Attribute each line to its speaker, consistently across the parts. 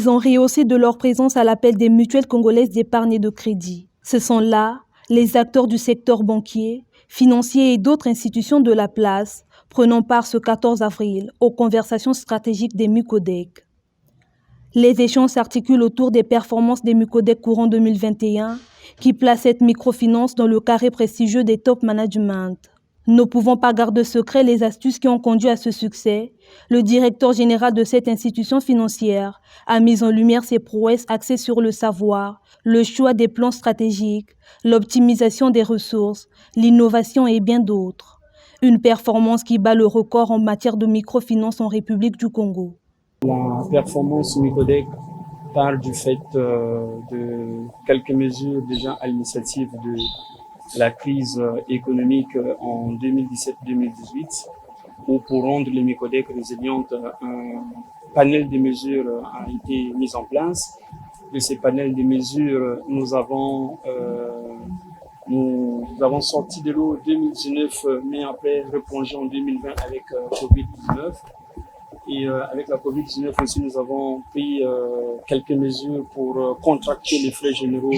Speaker 1: Ils ont rehaussé de leur présence à l'appel des mutuelles congolaises d'épargne et de crédit. Ce sont là les acteurs du secteur banquier, financier et d'autres institutions de la place, prenant part ce 14 avril aux conversations stratégiques des MUCODEC. Les échanges s'articulent autour des performances des MUCODEC courant 2021 qui placent cette microfinance dans le carré prestigieux des top management. Ne pouvant pas garder secret les astuces qui ont conduit à ce succès, le directeur général de cette institution financière a mis en lumière ses prouesses axées sur le savoir, le choix des plans stratégiques, l'optimisation des ressources, l'innovation et bien d'autres. Une performance qui bat le record en matière de microfinance en République du Congo.
Speaker 2: La performance MUCODEC part du fait de quelques mesures déjà à l'initiative de la crise économique en 2017-2018, où pour rendre les MUCODEC résilientes, un panel de mesures a été mis en place. De ces panels de mesures, nous avons sorti de l'eau 2019, mais après replongé en 2020 avec Covid-19. Et avec la Covid-19 aussi, nous avons pris quelques mesures pour contracter les frais généraux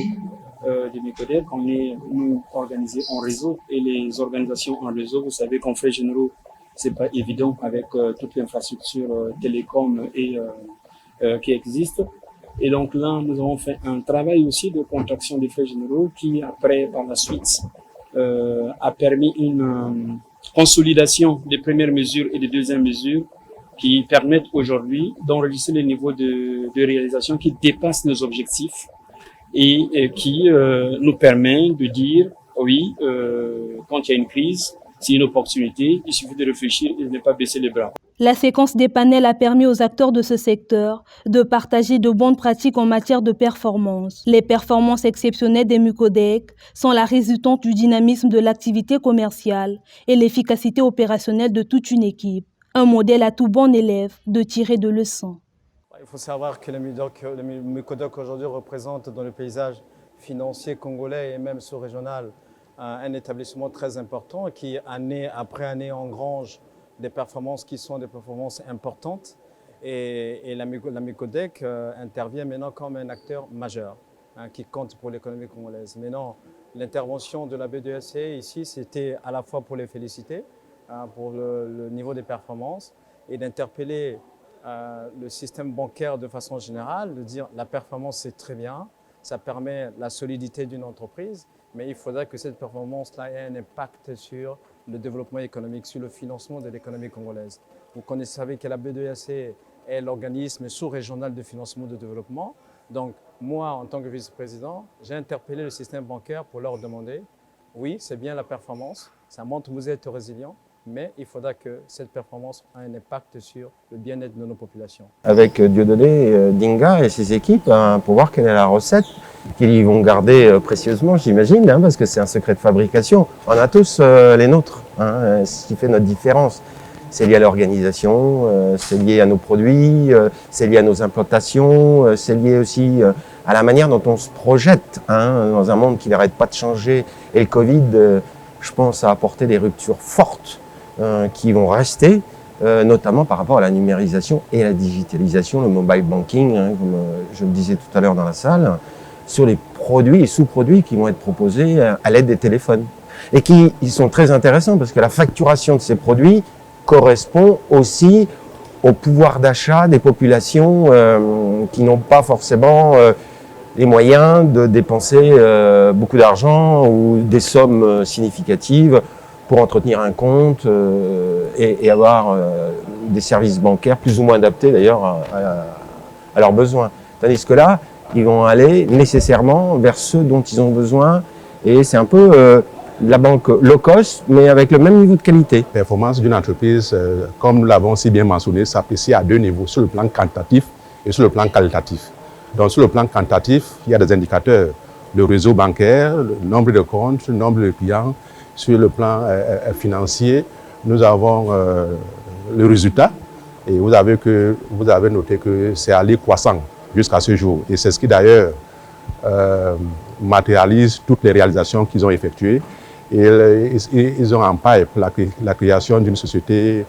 Speaker 2: des MUCODEC. On est, nous, organisés en réseau, et les organisations en réseau, vous savez qu'en frais généraux, c'est pas évident avec toute l'infrastructure télécom et qui existe. Et donc là, nous avons fait un travail aussi de contraction des frais généraux qui, après, par la suite, a permis une consolidation des premières mesures et des deuxièmes mesures qui permettent aujourd'hui d'enregistrer les niveaux de réalisation qui dépassent nos objectifs et qui nous permet de dire, oui, quand il y a une crise, c'est une opportunité, il suffit de réfléchir et de ne pas baisser les bras.
Speaker 1: La séquence des panels a permis aux acteurs de ce secteur de partager de bonnes pratiques en matière de performance. Les performances exceptionnelles des MUCODEC sont la résultante du dynamisme de l'activité commerciale et l'efficacité opérationnelle de toute une équipe. Un modèle à tout bon élève de tirer de leçons.
Speaker 3: Il faut savoir que le MUCODEC aujourd'hui représente dans le paysage financier congolais et même sous-régional un établissement très important qui, année après année, engrange des performances qui sont des performances importantes. Et la MUCODEC intervient maintenant comme un acteur majeur qui compte pour l'économie congolaise. Maintenant, l'intervention de la B2SC ici, c'était à la fois pour les féliciter, pour le niveau des performances et d'interpeller le système bancaire de façon générale, de dire la performance c'est très bien, ça permet la solidité d'une entreprise, mais il faudra que cette performance-là ait un impact sur le développement économique, sur le financement de l'économie congolaise. Vous savez que la B2SC est l'organisme sous-régional de financement de développement. Donc moi, en tant que vice-président, j'ai interpellé le système bancaire pour leur demander, oui, c'est bien la performance, ça montre que vous êtes résilient, mais il faudra que cette performance ait un impact sur le bien-être de nos populations.
Speaker 4: Avec Dieudonné Dinga et ses équipes, pour voir quelle est la recette qu'ils vont garder précieusement, j'imagine, parce que c'est un secret de fabrication. On a tous les nôtres, ce qui fait notre différence. C'est lié à l'organisation, c'est lié à nos produits, c'est lié à nos implantations, c'est lié aussi à la manière dont on se projette dans un monde qui n'arrête pas de changer. Et le Covid, je pense, a apporté des ruptures fortes qui vont rester, notamment par rapport à la numérisation et la digitalisation, le mobile banking, comme je le disais tout à l'heure dans la salle, sur les produits et sous-produits qui vont être proposés à l'aide des téléphones. Et ils sont très intéressants parce que la facturation de ces produits correspond aussi au pouvoir d'achat des populations qui n'ont pas forcément les moyens de dépenser beaucoup d'argent ou des sommes significatives pour entretenir un compte et avoir des services bancaires plus ou moins adaptés d'ailleurs à leurs besoins. Tandis que là, ils vont aller nécessairement vers ceux dont ils ont besoin et c'est un peu la banque low cost mais avec le même niveau de qualité.
Speaker 5: La performance d'une entreprise, comme nous l'avons si bien mentionné, s'apprécie à deux niveaux, sur le plan quantitatif et sur le plan qualitatif. Donc sur le plan quantitatif, il y a des indicateurs, le réseau bancaire, le nombre de comptes, le nombre de clients. Sur le plan financier, nous avons le résultat et vous avez noté que c'est allé croissant jusqu'à ce jour. Et c'est ce qui d'ailleurs matérialise toutes les réalisations qu'ils ont effectuées. Et ils ont en pipe la création d'une société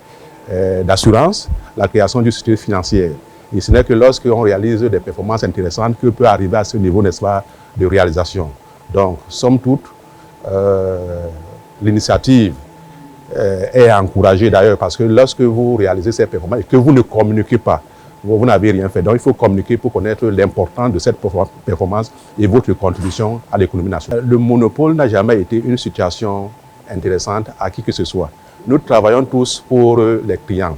Speaker 5: d'assurance, la création d'une société financière. Et ce n'est que lorsqu'on réalise des performances intéressantes que peut arriver à ce niveau, n'est-ce pas, de réalisation. Donc, somme toute, l'initiative est encouragée d'ailleurs parce que lorsque vous réalisez ces performances et que vous ne communiquez pas, vous n'avez rien fait. Donc, il faut communiquer pour connaître l'importance de cette performance et votre contribution à l'économie nationale. Le monopole n'a jamais été une situation intéressante à qui que ce soit. Nous travaillons tous pour les clients.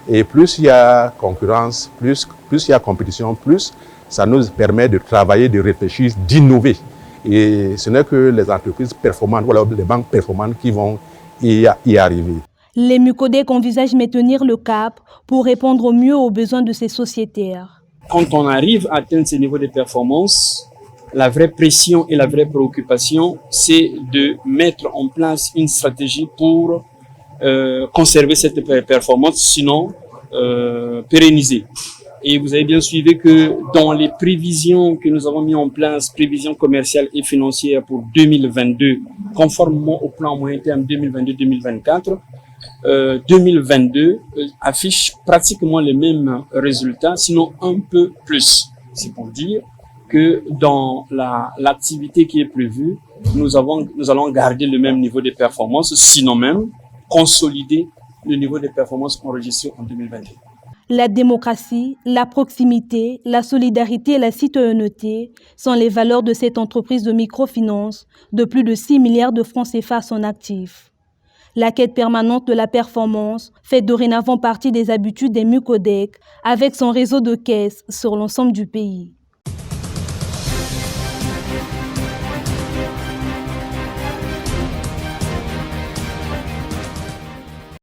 Speaker 5: Et plus il y a concurrence, plus il y a compétition, plus ça nous permet de travailler, de réfléchir, d'innover. Et ce n'est que les entreprises performantes, ou alors les banques performantes qui vont y arriver.
Speaker 1: Les Mucodec envisagent maintenir le cap pour répondre au mieux aux besoins de ces sociétaires.
Speaker 2: Quand on arrive à atteindre ces niveaux de performance, la vraie pression et la vraie préoccupation, c'est de mettre en place une stratégie pour conserver cette performance, sinon pérenniser. Et vous avez bien suivi que dans les prévisions que nous avons mis en place, prévisions commerciales et financières pour 2022, conformément au plan moyen terme 2022-2024, 2022 affiche pratiquement les mêmes résultats, sinon un peu plus. C'est pour dire que dans l'activité qui est prévue, nous allons garder le même niveau de performance, sinon même consolider le niveau de performance enregistré en 2022.
Speaker 1: La démocratie, la proximité, la solidarité et la citoyenneté sont les valeurs de cette entreprise de microfinance de plus de 6 milliards de francs CFA à son actif. La quête permanente de la performance fait dorénavant partie des habitudes des Mucodec avec son réseau de caisses sur l'ensemble du pays.